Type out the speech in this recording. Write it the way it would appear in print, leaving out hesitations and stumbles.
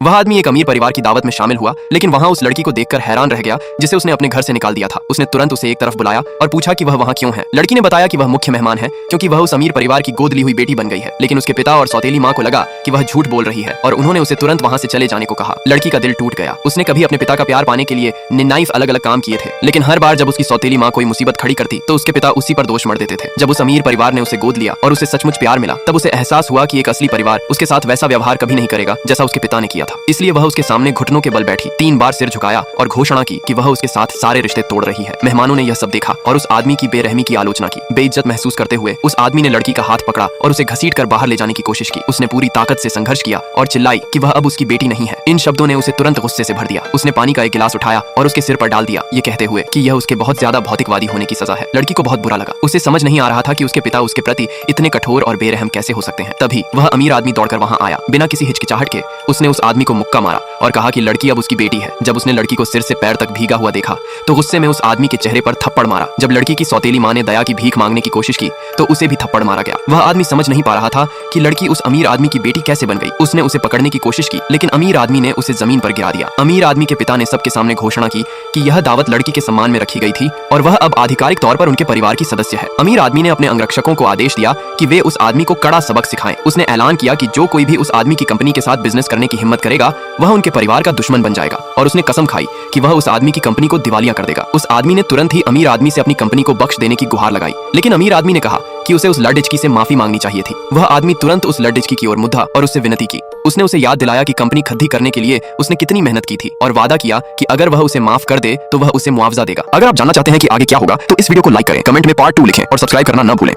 वह आदमी एक अमीर परिवार की दावत में शामिल हुआ, लेकिन वहां उस लड़की को देखकर हैरान रह गया जिसे उसने अपने घर से निकाल दिया था। उसने तुरंत उसे एक तरफ बुलाया और पूछा कि वह वहां क्यों है। लड़की ने बताया कि वह मुख्य मेहमान है क्योंकि वह उस अमीर परिवार की गोद ली हुई बेटी बन गई है। लेकिन उसके पिता और सौतेली माँ को लगा कि वह झूठ बोल रही है और उन्होंने उसे तुरंत वहां से चले जाने को कहा। लड़की का दिल टूट गया। उसने कभी अपने पिता का प्यार पाने के लिए निन्नाइफ अलग अलग काम किए थे, लेकिन हर बार जब उसकी सौतेली माँ कोई मुसीबत खड़ी करती तो उसके पिता उसी पर दोष मढ़ देते थे। जब उस अमीर परिवार ने उसे गोद लिया और उसे सचमुच प्यार मिला, तब उसे एहसास हुआ कि एक असली परिवार उसके साथ वैसा व्यवहार कभी नहीं करेगा जैसा उसके पिता ने किया था। इसलिए वह उसके सामने घुटनों के बल बैठी, 3 बार सिर झुकाया और घोषणा की कि वह उसके साथ सारे रिश्ते तोड़ रही है। मेहमानों ने यह सब देखा और उस आदमी की बेरहमी की आलोचना की। बेइज्जत महसूस करते हुए उस आदमी ने लड़की का हाथ पकड़ा और उसे घसीटकर बाहर ले जाने की कोशिश की। उसने पूरी ताकत से संघर्ष किया और चिल्लाई कि वह अब उसकी बेटी नहीं है। इन शब्दों ने उसे तुरंत गुस्से से भर दिया। उसने पानी का एक गिलास उठाया और उसके सिर पर डाल दिया, ये कहते हुए कि यह उसके बहुत ज्यादा भौतिकवादी होने की सजा है। लड़की को बहुत बुरा लगा। उसे समझ नहीं आ रहा था कि उसके पिता उसके प्रति इतने कठोर और बेरहम कैसे हो सकते हैं। तभी वह अमीर आदमी दौड़कर वहां आया। बिना किसी हिचकिचाहट के उसने उस आदमी को मुक्का मारा और कहा कि लड़की अब उसकी बेटी है। जब उसने लड़की को सिर से पैर तक भीगा हुआ देखा तो गुस्से में उस आदमी के चेहरे पर थप्पड़ मारा। जब लड़की की सौतेली माँ ने दया की भीख मांगने की कोशिश की तो उसे भी थप्पड़ मारा गया। वह आदमी समझ नहीं पा रहा था कि लड़की उस अमीर आदमी की बेटी कैसे बन गई। उसने उसे पकड़ने की कोशिश की, लेकिन अमीर आदमी ने उसे जमीन पर गिरा दिया। अमीर आदमी के पिता ने सबके सामने घोषणा की कि यह दावत लड़की के सम्मान में रखी गई थी और वह अब आधिकारिक तौर पर उनके परिवार की सदस्य है। अमीर आदमी ने अपने अंगरक्षकों को आदेश दिया कि वे उस आदमी को कड़ा सबक सिखाएं। उसने ऐलान किया कि जो कोई भी उस आदमी की कंपनी के साथ बिजनेस करने की हिम्मत करेगा वह उनके परिवार का दुश्मन बन जाएगा, और उसने कसम खाई कि वह उस आदमी की कंपनी को दिवालिया कर देगा। उस आदमी ने तुरंत ही अमीर आदमी से अपनी कंपनी को बख्श देने की गुहार लगाई, लेकिन अमीर आदमी ने कहा कि उसे उस लड़िचकी से माफी मांगनी चाहिए थी। वह आदमी तुरंत उस लड़िचकी की ओर मुद्दा और उससे विनती की। उसने उसे याद दिलाया कि कंपनी खद्दी करने के लिए उसने कितनी मेहनत की थी और वादा किया कि अगर वह उसे माफ कर दे तो वह उसे मुआवजा देगा। अगर आप जानना चाहते हैं कि आगे क्या होगा तो इस वीडियो को लाइक करें, कमेंट में पार्ट 2 लिखें और सब्सक्राइब करना न भूलें।